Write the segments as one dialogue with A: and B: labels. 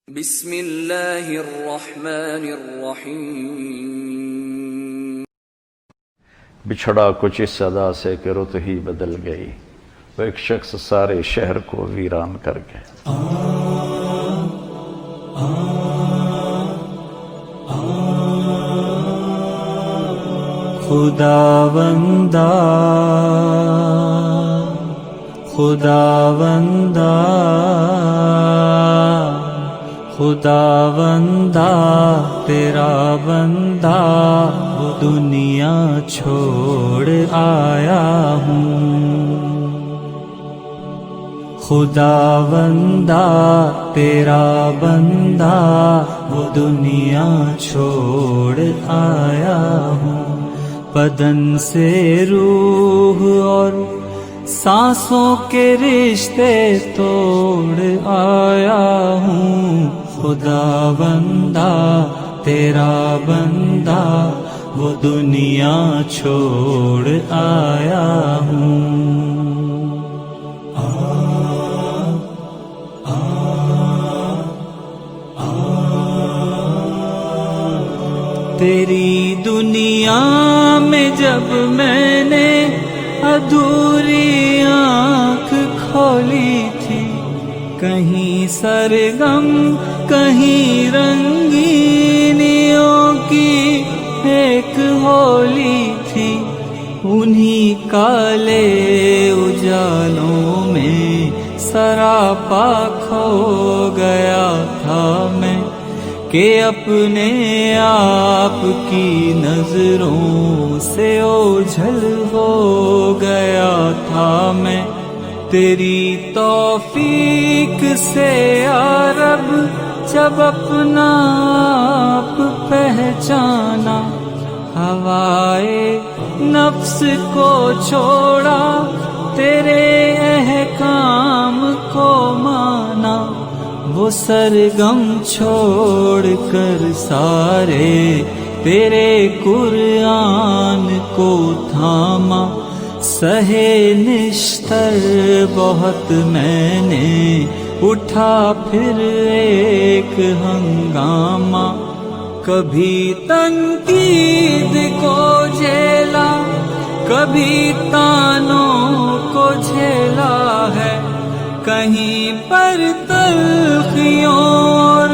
A: بسم اللہ الرحمن الرحیم۔
B: بچھڑا کچھ اس ادا سے کہ رت ہی بدل گئی، وہ ایک شخص سارے شہر کو ویران کر گئے۔
C: خداوندا خداوندا خداوندا تیرا بندہ وہ دنیا چھوڑ آیا ہوں۔ خداوندا تیرا بندہ وہ دنیا چھوڑ آیا ہوں۔ بدن سے روح اور سانسوں کے رشتے توڑ آیا ہوں۔ خداوندا تیرا بندہ وہ دنیا چھوڑ آیا ہوں۔ تیری دنیا میں جب میں نے ادھوری آنکھ کھولی تھی، کہیں سرگم کہیں رنگینیوں کی ایک ہولی تھی۔ انہی کالے اجالوں میں سراپا کھو گیا تھا میں، کہ اپنے آپ کی نظروں سے اوجھل ہو گیا تھا میں۔ تیری توفیق سے یا رب جب اپنا آپ پہچانا، ہوائے نفس کو چھوڑا، تیرے احکام کو مانا، وہ سرگم چھوڑ کر سارے تیرے قرآن کو تھاما۔ سہے نشتر بہت میں نے اٹھا پھر ایک ہنگامہ، کبھی تنقید کو جھیلا، کبھی تانوں کو جھیلا ہے، کہیں پر تلخیوں اور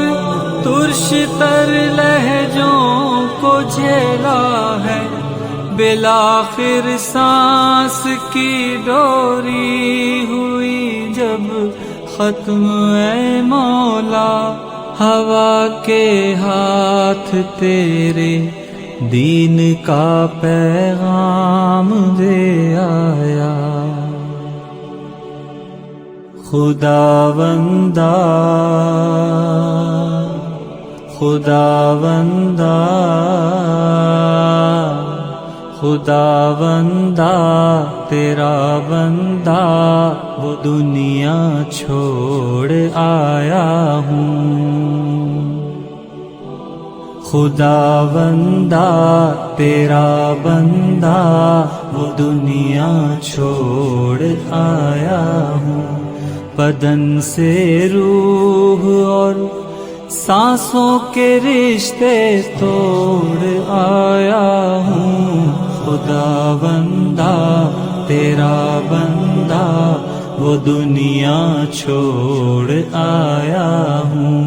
C: ترش تر لہجوں کو جھیلا ہے۔ بالآخر سانس کی ڈوری ہوئی جب ختم اے مولا، ہوا کے ہاتھ تیرے دین کا پیغام دے آیا۔ خداوندا خداوندا خداوندا تیرا بندہ وہ دنیا چھوڑ آیا ہوں۔ خداوندا تیرا بندہ وہ دنیا چھوڑ آیا ہوں۔ بدن سے روح اور سانسوں کے رشتے توڑ آیا ہوں۔ خداوندا تیرا بندہ وہ دنیا چھوڑ آیا ہوں۔